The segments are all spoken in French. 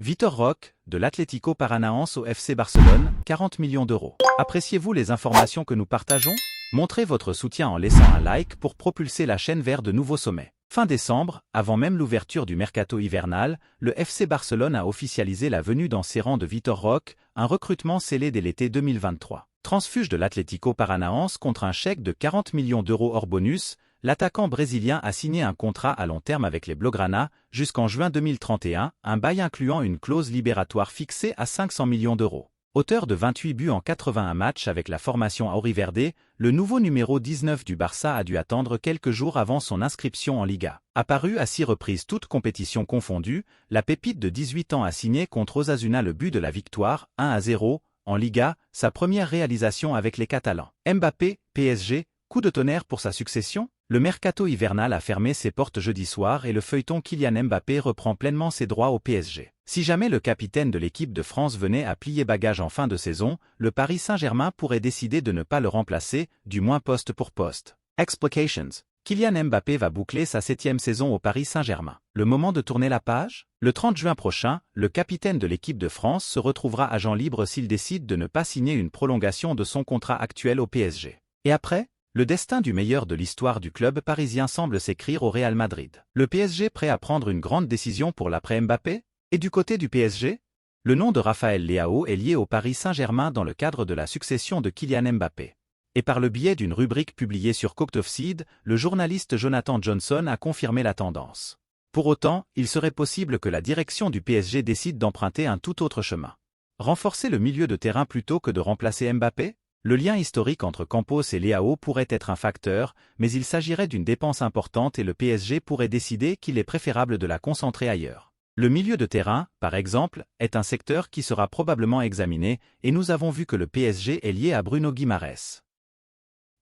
Vitor Roque, de l'Atlético Paranaense au FC Barcelone, 40 millions d'euros. Appréciez-vous les informations que nous partageons? Montrez votre soutien en laissant un like pour propulser la chaîne vers de nouveaux sommets. Fin décembre, avant même l'ouverture du mercato hivernal, le FC Barcelone a officialisé la venue dans ses rangs de Vitor Roque, un recrutement scellé dès l'été 2023. Transfuge de l'Atlético Paranaense contre un chèque de 40 millions d'euros hors bonus, l'attaquant brésilien a signé un contrat à long terme avec les Blaugrana jusqu'en juin 2031, un bail incluant une clause libératoire fixée à 500 millions d'euros. Auteur de 28 buts en 81 matchs avec la formation Auriverde, le nouveau numéro 19 du Barça a dû attendre quelques jours avant son inscription en Liga. Apparu à 6 reprises toutes compétitions confondues, la pépite de 18 ans a signé contre Osasuna le but de la victoire, 1-0, en Liga, sa première réalisation avec les Catalans. Mbappé, PSG, coup de tonnerre pour sa succession? Le mercato hivernal a fermé ses portes jeudi soir et le feuilleton Kylian Mbappé reprend pleinement ses droits au PSG. Si jamais le capitaine de l'équipe de France venait à plier bagage en fin de saison, le Paris Saint-Germain pourrait décider de ne pas le remplacer, du moins poste pour poste. Explications. Kylian Mbappé va boucler sa 7e saison au Paris Saint-Germain. Le moment de tourner la page? Le 30 juin prochain, le capitaine de l'équipe de France se retrouvera agent libre s'il décide de ne pas signer une prolongation de son contrat actuel au PSG. Et après? Le destin du meilleur de l'histoire du club parisien semble s'écrire au Real Madrid. Le PSG prêt à prendre une grande décision pour l'après Mbappé? Et du côté du PSG? Le nom de Raphaël Leao est lié au Paris Saint-Germain dans le cadre de la succession de Kylian Mbappé. Et par le biais d'une rubrique publiée sur Cocktoffseed, le journaliste Jonathan Johnson a confirmé la tendance. Pour autant, il serait possible que la direction du PSG décide d'emprunter un tout autre chemin. Renforcer le milieu de terrain plutôt que de remplacer Mbappé? Le lien historique entre Campos et Leao pourrait être un facteur, mais il s'agirait d'une dépense importante et le PSG pourrait décider qu'il est préférable de la concentrer ailleurs. Le milieu de terrain, par exemple, est un secteur qui sera probablement examiné, et nous avons vu que le PSG est lié à Bruno Guimaraes.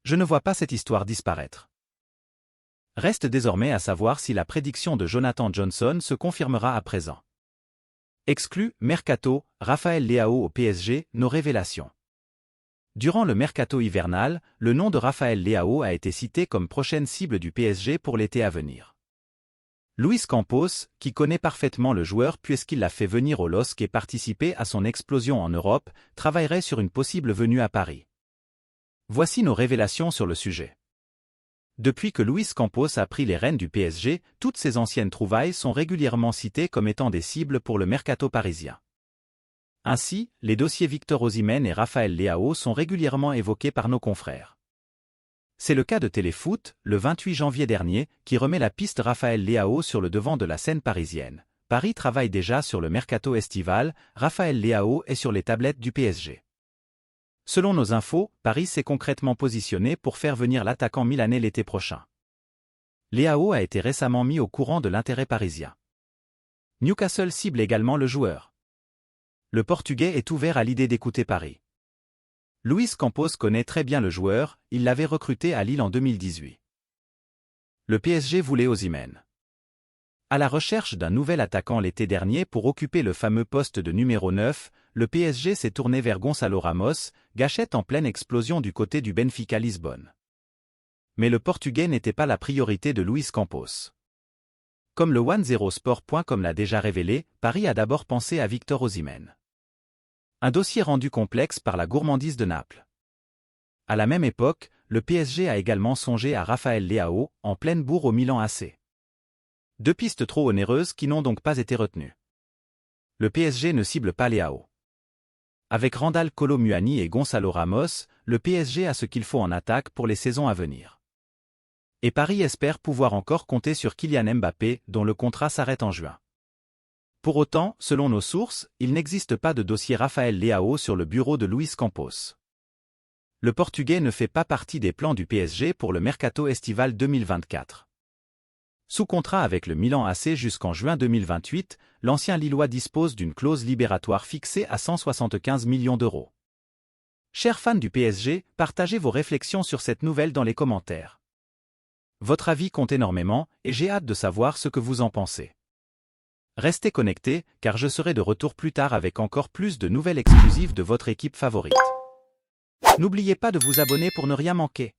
Je ne vois pas cette histoire disparaître. Reste désormais à savoir si la prédiction de Jonathan Johnson se confirmera à présent. Exclu, mercato, Raphaël Leao au PSG, nos révélations. Durant le mercato hivernal, le nom de Raphaël Leao a été cité comme prochaine cible du PSG pour l'été à venir. Luis Campos, qui connaît parfaitement le joueur puisqu'il l'a fait venir au LOSC et participer à son explosion en Europe, travaillerait sur une possible venue à Paris. Voici nos révélations sur le sujet. Depuis que Luis Campos a pris les rênes du PSG, toutes ses anciennes trouvailles sont régulièrement citées comme étant des cibles pour le mercato parisien. Ainsi, les dossiers Victor Osimhen et Raphaël Leao sont régulièrement évoqués par nos confrères. C'est le cas de Téléfoot, le 28 janvier dernier, qui remet la piste Raphaël Leao sur le devant de la scène parisienne. Paris travaille déjà sur le mercato estival, Raphaël Leao est sur les tablettes du PSG. Selon nos infos, Paris s'est concrètement positionné pour faire venir l'attaquant milanais l'été prochain. Leao a été récemment mis au courant de l'intérêt parisien. Newcastle cible également le joueur. Le Portugais est ouvert à l'idée d'écouter Paris. Luis Campos connaît très bien le joueur, il l'avait recruté à Lille en 2018. Le PSG voulait Osimhen. À la recherche d'un nouvel attaquant l'été dernier pour occuper le fameux poste de numéro 9, le PSG s'est tourné vers Gonçalo Ramos, gâchette en pleine explosion du côté du Benfica Lisbonne. Mais le Portugais n'était pas la priorité de Luis Campos. Comme le 10sport.com l'a déjà révélé, Paris a d'abord pensé à Victor Osimhen. Un dossier rendu complexe par la gourmandise de Naples. À la même époque, le PSG a également songé à Raphaël Leao, en pleine bourre au Milan AC. Deux pistes trop onéreuses qui n'ont donc pas été retenues. Le PSG ne cible pas Leao. Avec Randal Kolo Muani et Gonçalo Ramos, le PSG a ce qu'il faut en attaque pour les saisons à venir. Et Paris espère pouvoir encore compter sur Kylian Mbappé, dont le contrat s'arrête en juin. Pour autant, selon nos sources, il n'existe pas de dossier Raphaël Leao sur le bureau de Luis Campos. Le Portugais ne fait pas partie des plans du PSG pour le mercato estival 2024. Sous contrat avec le Milan AC jusqu'en juin 2028, l'ancien Lillois dispose d'une clause libératoire fixée à 175 millions d'euros. Chers fans du PSG, partagez vos réflexions sur cette nouvelle dans les commentaires. Votre avis compte énormément, et j'ai hâte de savoir ce que vous en pensez. Restez connectés, car je serai de retour plus tard avec encore plus de nouvelles exclusives de votre équipe favorite. N'oubliez pas de vous abonner pour ne rien manquer.